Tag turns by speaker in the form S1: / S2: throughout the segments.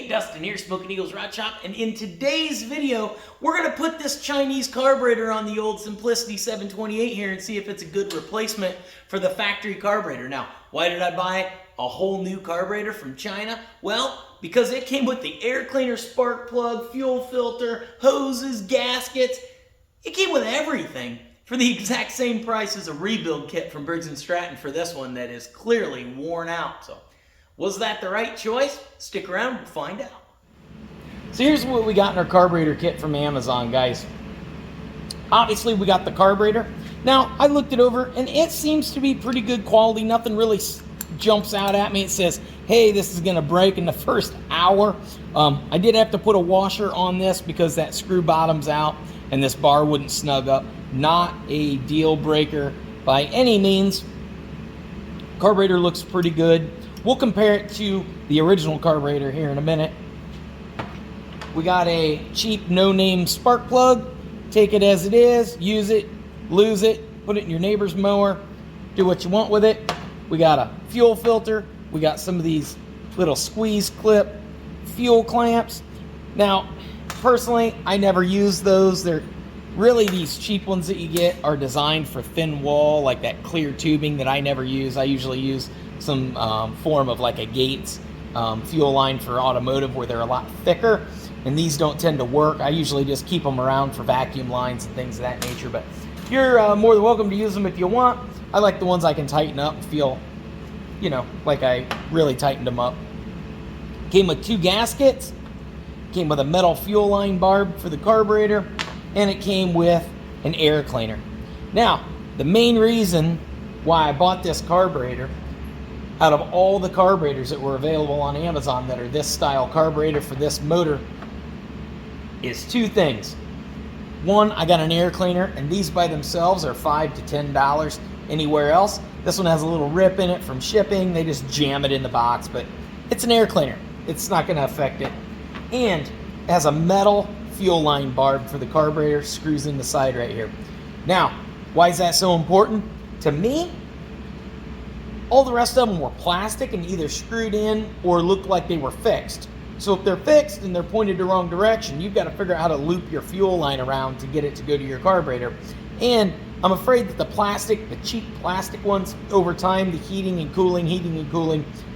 S1: Hey, Dustin here, Smoking Eagles Rod Shop, and in today's video, we're going to put this Chinese carburetor on the old Simplicity 728 here and see if it's a good replacement for the factory carburetor. Now, why did I buy a whole new carburetor from China? Well, because it came with the air cleaner, spark plug, fuel filter, hoses, gaskets. It came with everything for the exact same price as a rebuild kit from Briggs & Stratton for this one that is clearly worn out. So, was that the right choice? Stick around and find out. So here's what we got in our carburetor kit from Amazon, guys. Obviously, we got the carburetor. Now, I looked it over, and it seems to be pretty good quality. Nothing really jumps out at me. It says, hey, this is going to break in the first hour. I did have to put a washer on this because that screw bottoms out, and this bar wouldn't snug up. Not a deal breaker by any means. Carburetor looks pretty good. We'll compare it to the original carburetor here in a minute. We got a cheap no-name spark plug. Take it as it is, use it, lose it, put it in your neighbor's mower, do what you want with it. We got a fuel filter. We got some of these little squeeze clip fuel clamps. Now, personally, I never use those. They're really, these cheap ones that you get are designed for thin wall, like that clear tubing that I never use. I usually use some form of like a Gates fuel line for automotive where they're a lot thicker, and these don't tend to work. I usually just keep them around for vacuum lines and things of that nature, but you're more than welcome to use them if you want. I like the ones I can tighten up and feel, you know, like I really tightened them up. Came with 2 gaskets, came with a metal fuel line barb for the carburetor, and it came with an air cleaner. Now, the main reason why I bought this carburetor, out of all the carburetors that were available on Amazon that are this style carburetor for this motor, is 2 things. One, I got an air cleaner, and these by themselves are $5 to $10 anywhere else. This one has a little rip in it from shipping. They just jam it in the box, but it's an air cleaner. It's not going to affect it. And it has a metal fuel line barb for the carburetor, screws in the side right here. Now, why is that so important? To me, all the rest of them were plastic and either screwed in or looked like they were fixed. So if they're fixed and they're pointed the wrong direction, you've got to figure out how to loop your fuel line around to get it to go to your carburetor. And I'm afraid that the plastic, the cheap plastic ones, over time, the heating and cooling,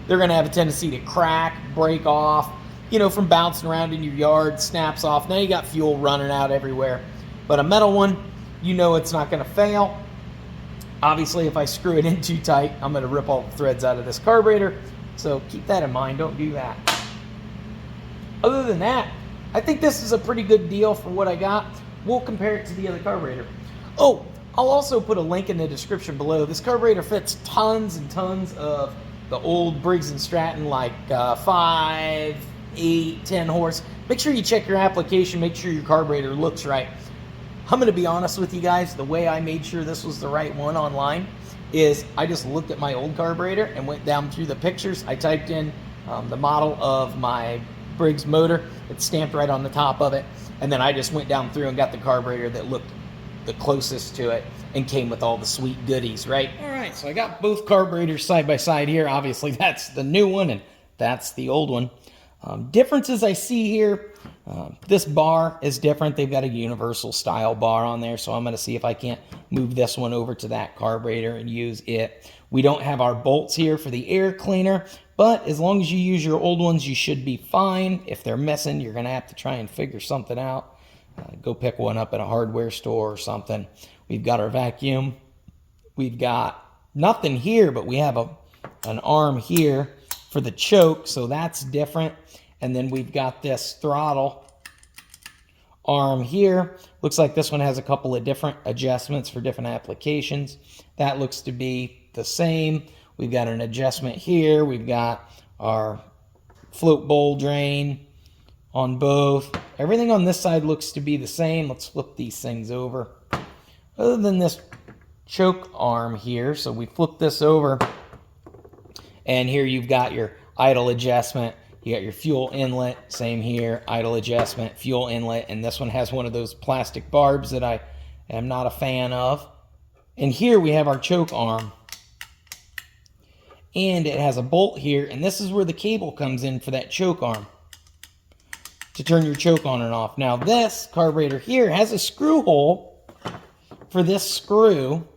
S1: they're going to have a tendency to crack, break off, you know, from bouncing around in your yard, snaps off. Now you got fuel running out everywhere. But a metal one, you know it's not going to fail. Obviously, if I screw it in too tight, I'm going to rip all the threads out of this carburetor. So keep that in mind. Don't do that. Other than that, I think this is a pretty good deal for what I got. We'll compare it to the other carburetor. Oh, I'll also put a link in the description below. This carburetor fits tons and tons of the old Briggs & Stratton, like 5, 8, 10 horse. Make sure you check your application. Make sure your carburetor looks right. I'm going to be honest with you guys, the way I made sure this was the right one online is I just looked at my old carburetor and went down through the pictures. I typed in the model of my Briggs motor. It's stamped right on the top of it. And then I just went down through and got the carburetor that looked the closest to it and came with all the sweet goodies, right? All right, so I got both carburetors side by side here. Obviously, that's the new one and that's the old one. Differences I see here, this bar is different. They've got a universal style bar on there, so I'm going to see if I can't move this one over to that carburetor and use it. We don't have our bolts here for the air cleaner, but as long as you use your old ones, you should be fine. If they're missing, you're going to have to try and figure something out. Go pick one up at a hardware store or something. We've got our vacuum. We've got nothing here, but we have an arm here for the choke, so that's different. And then we've got this throttle arm here. Looks like this one has a couple of different adjustments for different applications. That looks to be the same. We've got an adjustment here. We've got our float bowl drain on both. Everything on this side looks to be the same. Let's flip these things over. Other than this choke arm here, so we flip this over, and here you've got your idle adjustment. You got your fuel inlet, same here, idle adjustment, fuel inlet, and this one has one of those plastic barbs that I am not a fan of. And here we have our choke arm. And it has a bolt here, and this is where the cable comes in for that choke arm. to turn your choke on and off. Now this carburetor here has a screw hole for this screw.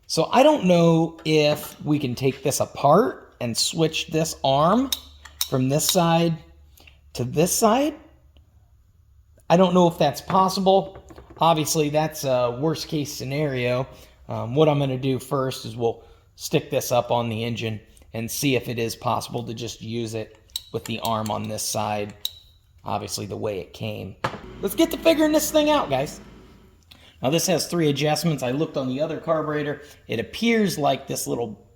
S1: So I don't know if we can take this apart and switch this arm from this side to this side. I don't know if that's possible. Obviously, that's a worst case scenario. What I'm going to do first is we'll stick this up on the engine and see if it is possible to just use it with the arm on this side, obviously the way it came. Let's get to figuring this thing out, guys. Now this has 3 adjustments. I looked on the other carburetor. It appears like this little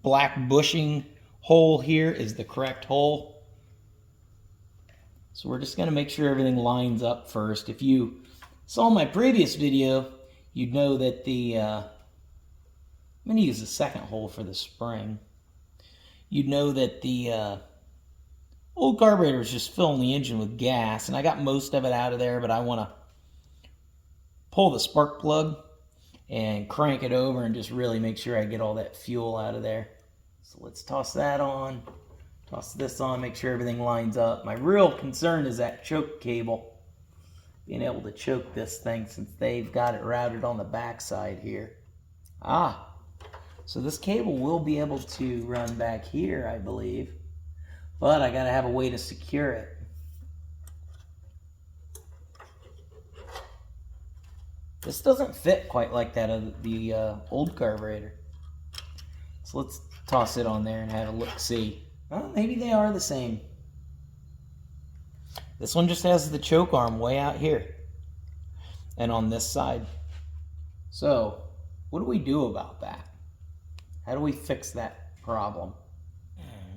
S1: black bushing hole here is the correct hole. So we're just gonna make sure everything lines up first. If you saw my previous video, you'd know that I'm gonna use the second hole for the spring. You'd know that the old carburetor is just filling the engine with gas, and I got most of it out of there, but I want to pull the spark plug and crank it over and just really make sure I get all that fuel out of there. So let's toss that on, toss this on, make sure everything lines up. My real concern is that choke cable, being able to choke this thing since they've got it routed on the back side here. So this cable will be able to run back here, I believe, but I gotta have a way to secure it. This doesn't fit quite like that of the old carburetor. So let's toss it on there and have a look-see. Well, maybe they are the same. This one just has the choke arm way out here and on this side. So what do we do about that? How do we fix that problem?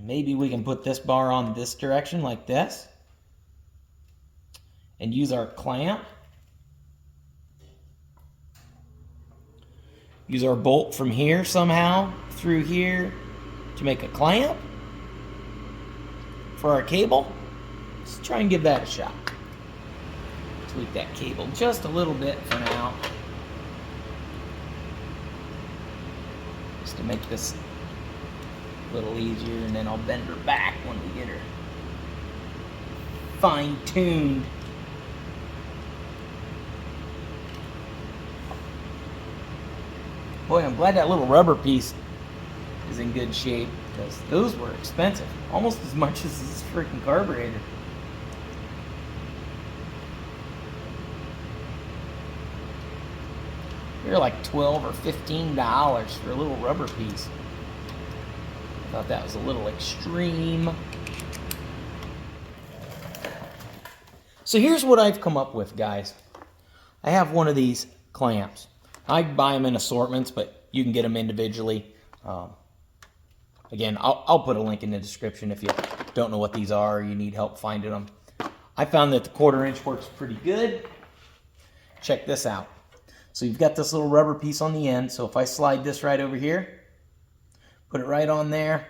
S1: Maybe we can put this bar on this direction like this and use our clamp. Use our bolt from here somehow through here to make a clamp for our cable. Let's try and give that a shot. Tweak that cable just a little bit for now, just to make this a little easier, and then I'll bend her back when we get her fine-tuned. Boy, I'm glad that little rubber piece is in good shape, because those were expensive, almost as much as this freaking carburetor. They're like $12 or $15 for a little rubber piece. I thought that was a little extreme. So here's what I've come up with, guys. I have one of these clamps. I buy them in assortments, but you can get them individually. Again, I'll put a link in the description if you don't know what these are or you need help finding them. I found that the 1/4 inch works pretty good. Check this out. So you've got this little rubber piece on the end. So if I slide this right over here, put it right on there,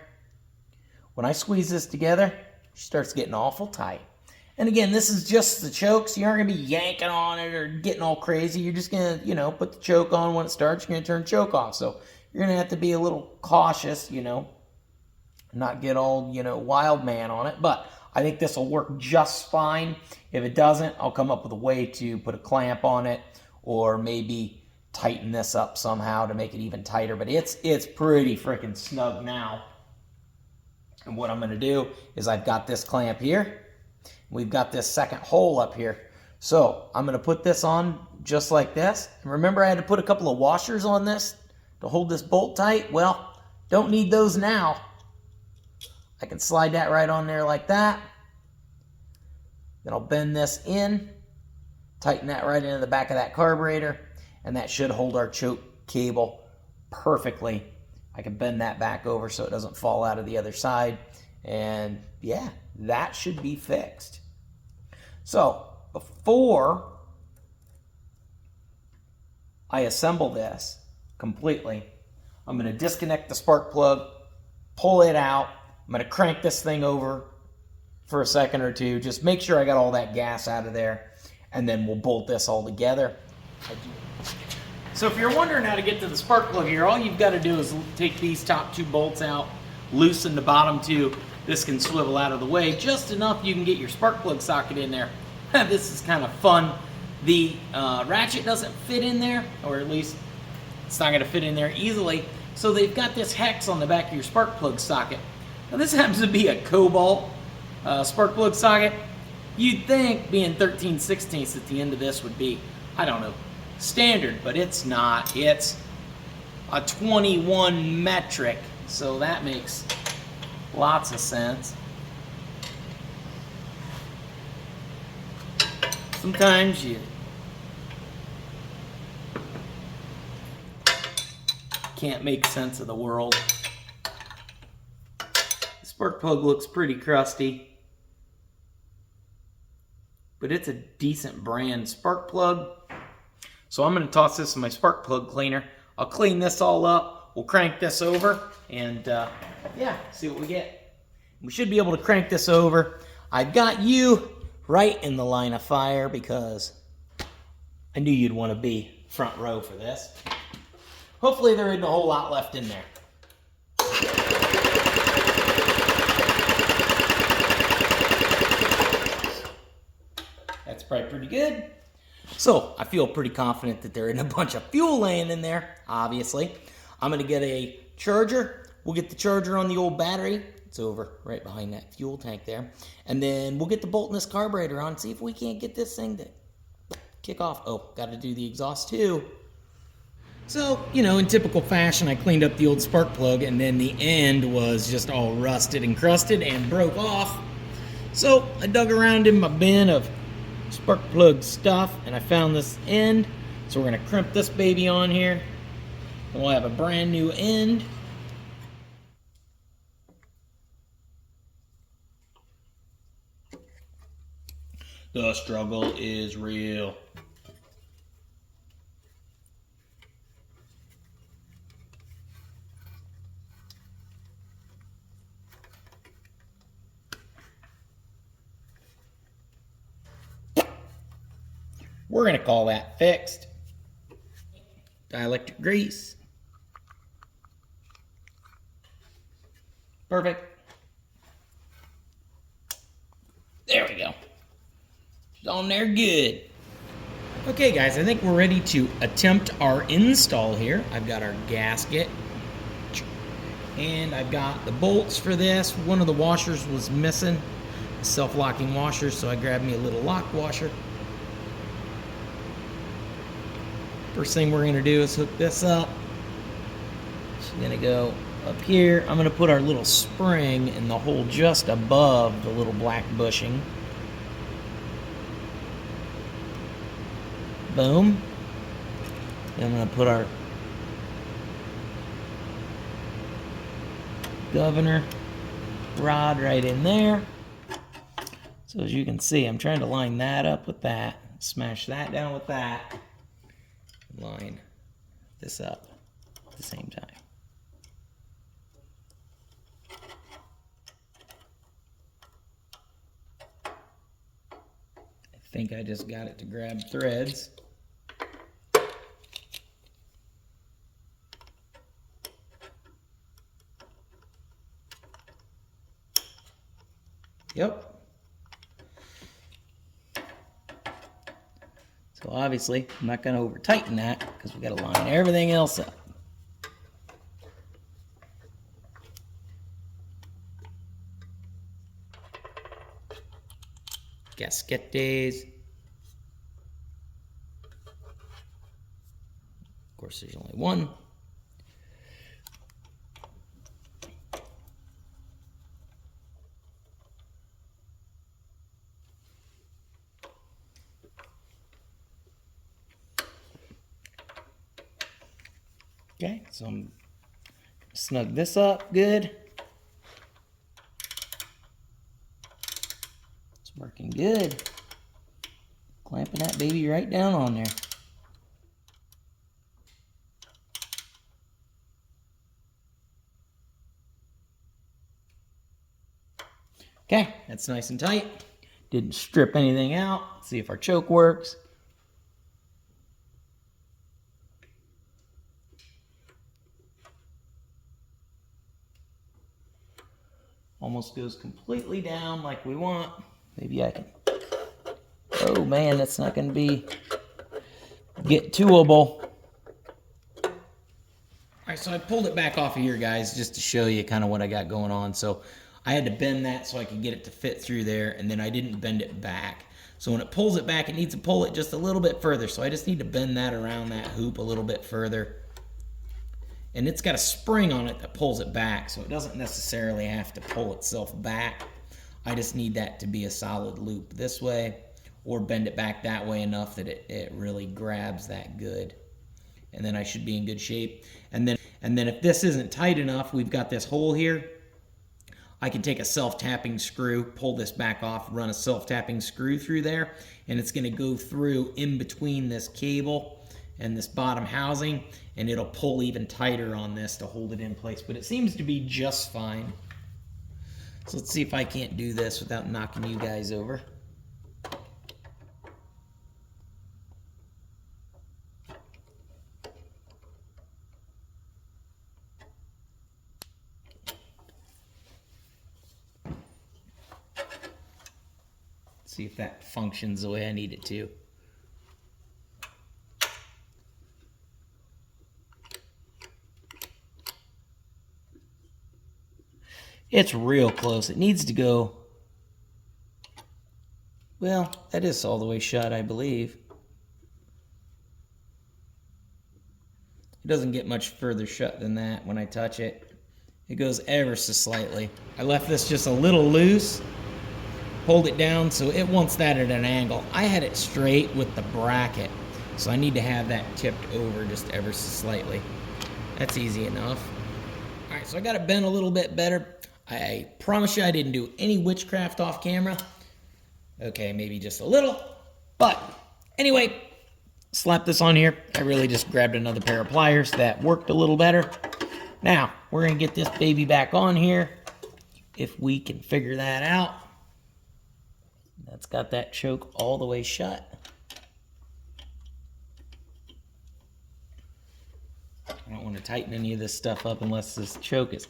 S1: when I squeeze this together, it starts getting awful tight. And again, this is just the choke, so you aren't going to be yanking on it or getting all crazy. You're just going to, put the choke on when it starts. You're going to turn choke off. So you're going to have to be a little cautious, not get all, wild man on it. But I think this will work just fine. If it doesn't, I'll come up with a way to put a clamp on it or maybe tighten this up somehow to make it even tighter. But it's pretty freaking snug now. And what I'm going to do is I've got this clamp here. We've got this second hole up here. So I'm going to put this on just like this. And remember, I had to put a couple of washers on this to hold this bolt tight. Well, don't need those now. I can slide that right on there like that. Then I'll bend this in, tighten that right into the back of that carburetor, and that should hold our choke cable perfectly. I can bend that back over so it doesn't fall out of the other side. And yeah, that should be fixed. So before I assemble this completely, I'm going to disconnect the spark plug, pull it out. I'm going to crank this thing over for a second or two. Just make sure I got all that gas out of there, and then we'll bolt this all together. So if you're wondering how to get to the spark plug here, all you've got to do is take these top 2 bolts out, loosen the bottom 2, this can swivel out of the way just enough you can get your spark plug socket in there. This is kind of fun. The ratchet doesn't fit in there, or at least it's not going to fit in there easily. So they've got this hex on the back of your spark plug socket. Now this happens to be a cobalt spark plug socket. You'd think being 13/16 at the end of this would be, I don't know, standard, but it's not. It's a 21 metric, so that makes lots of sense. Sometimes you can't make sense of the world. The spark plug looks pretty crusty, but it's a decent brand spark plug. So I'm going to toss this in my spark plug cleaner. I'll clean this all up. We'll crank this over and yeah, see what we get. We should be able to crank this over. I've got you right in the line of fire because I knew you'd want to be front row for this. Hopefully there isn't a whole lot left in there. That's probably pretty good. So I feel pretty confident that there isn't a bunch of fuel laying in there, obviously. I'm going to get a charger. We'll get the charger on the old battery. It's over right behind that fuel tank there. And then we'll get the bolt in this carburetor on, see if we can't get this thing to kick off. Oh, got to do the exhaust too. So, you know, in typical fashion, I cleaned up the old spark plug, and then the end was just all rusted and crusted and broke off. So I dug around in my bin of spark plug stuff, and I found this end. So we're going to crimp this baby on here, and we'll have a brand new end. The struggle is real. We're going to call that fixed. Dielectric grease. Perfect. There we go. It's on there good. Okay guys, I think we're ready to attempt our install here. I've got our gasket. And I've got the bolts for this. One of the washers was missing. Self-locking washer, so I grabbed me a little lock washer. First thing we're going to do is hook this up. It's going to go up here. I'm going to put our little spring in the hole just above the little black bushing. Boom. Then I'm going to put our governor rod right in there. So as you can see, I'm trying to line that up with that. Smash that down with that. Line this up at the same time. I think I just got it to grab threads. Yep. So obviously, I'm not going to over tighten that because we got to line everything else up. Gasquetes. Of course, there's only one. Okay, so I'm snug this up good. It's working good. Clamping that baby right down on there. Okay, that's nice and tight. Didn't strip anything out. Let's see if our choke works. almost goes completely down like we want. Maybe I can. Oh man, that's not going to be get twoable. All right, so I pulled it back off of here, guys, just to show you kind of what I got going on. So I had to bend that so I could get it to fit through there, and then I didn't bend it back. So when it pulls it back, it needs to pull it just a little bit further. So I just need to bend that around that hoop a little bit further. And it's got a spring on it that pulls it back, so it doesn't necessarily have to pull itself back. I just need that to be a solid loop this way, or bend it back that way enough that it really grabs that good. And then I should be in good shape. And then if this isn't tight enough, we've got this hole here. I can take a self-tapping screw, pull this back off, run a self-tapping screw through there, and it's going to go through in between this cable and this bottom housing, and it'll pull even tighter on this to hold it in place. But it seems to be just fine. So let's see if I can't do this without knocking you guys over. See if that functions the way I need it to. It's real close. It needs to go, well, that is all the way shut, I believe. It doesn't get much further shut than that when I touch it. It goes ever so slightly. I left this just a little loose. Hold it down so it wants that at an angle. I had it straight with the bracket, so I need to have that tipped over just ever so slightly. That's easy enough. All right, so I got it bent a little bit better. I promise you I didn't do any witchcraft off camera. Okay, maybe just a little. But anyway, slap this on here. I really just grabbed another pair of pliers that worked a little better. Now, we're going to get this baby back on here if we can figure that out. That's got that choke all the way shut. I don't want to tighten any of this stuff up unless this choke is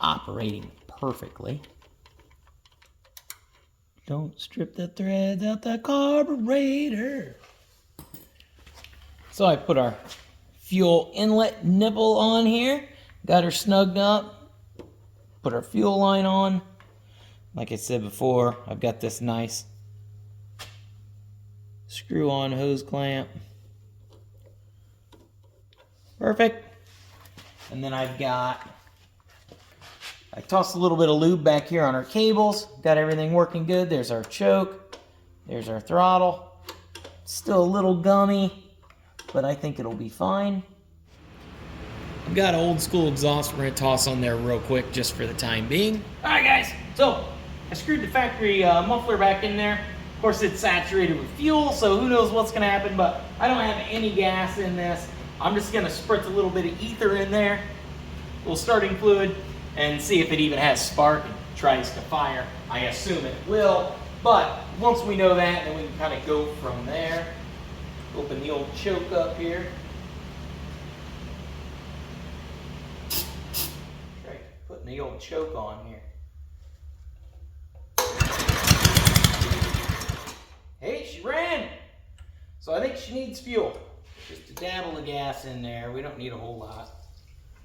S1: operating perfectly. Don't strip the threads out the carburetor. So I put our fuel inlet nipple on here. Got her snugged up. Put our fuel line on. Like I said before, I've got this nice screw-on hose clamp. Perfect. And then I tossed a little bit of lube back here on our cables. Got everything working good. There's our choke. There's our throttle. Still a little gummy, but I think it'll be fine. I've got an old school exhaust we're going to toss on there real quick just for the time being. All right, guys. So I screwed the factory muffler back in there. Of course, it's saturated with fuel, so who knows what's going to happen, but I don't have any gas in this. I'm just going to spritz a little bit of ether in there, a little starting fluid, and see if it even has spark and tries to fire. I assume it will, but once we know that, then we can kind of go from there. Open the old choke up here. Try putting the old choke on here. Hey, she ran! So I think she needs fuel. Just a dabble of gas in there. We don't need a whole lot.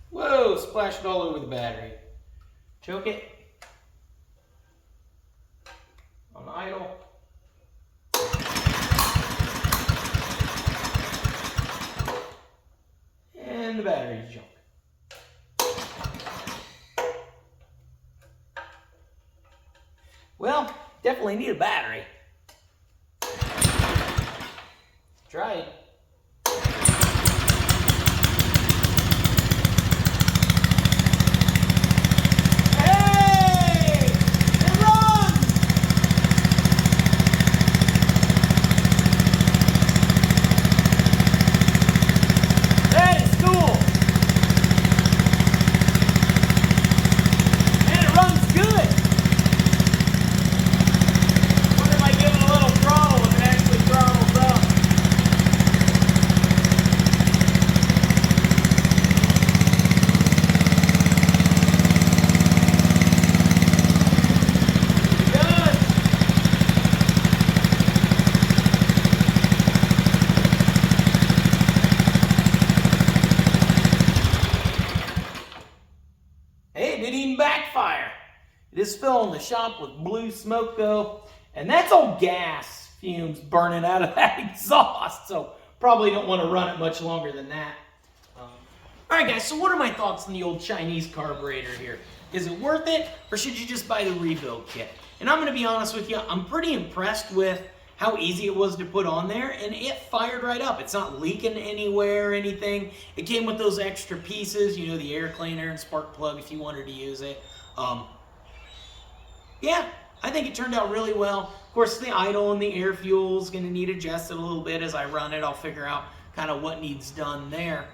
S1: Whoa, splashed all over the battery. Choke it. On idle. And the battery's junk. Well, definitely need a battery. Try it. It is filling the shop with blue smoke though, and that's old gas fumes burning out of that exhaust, so probably don't want to run it much longer than that. All right, guys, so what are my thoughts on the old Chinese carburetor here? Is it worth it, or should you just buy the rebuild kit? And I'm going to be honest with you, I'm pretty impressed with how easy it was to put on there, and it fired right up. It's not leaking anywhere or anything. It came with those extra pieces, you know, the air cleaner and spark plug if you wanted to use it. Yeah, I think it turned out really well. Of course, the idle and the air fuel is going to need adjusted a little bit as I run it. I'll figure out kind of what needs done there.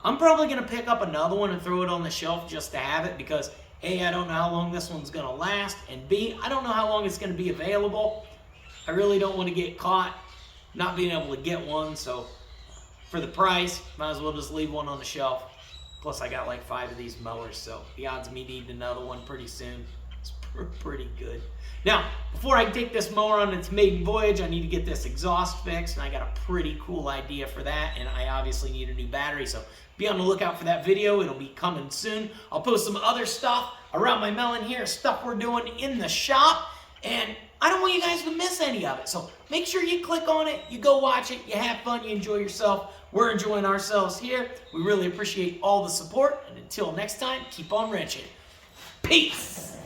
S1: I'm probably going to pick up another one and throw it on the shelf just to have it because A, I don't know how long this one's going to last, and B, I don't know how long it's going to be available. I really don't want to get caught not being able to get one, so for the price, might as well just leave one on the shelf. Plus, I got like 5 of these mowers, so the odds of me needing another one pretty soon is pretty good. Now, before I take this mower on its maiden voyage, I need to get this exhaust fixed, and I got a pretty cool idea for that, and I obviously need a new battery, so be on the lookout for that video. It'll be coming soon. I'll post some other stuff around my melon here, stuff we're doing in the shop, and I don't want you guys to miss any of it, so make sure you click on it, you go watch it, you have fun, you enjoy yourself. We're enjoying ourselves here. We really appreciate all the support, and until next time, keep on wrenching. Peace!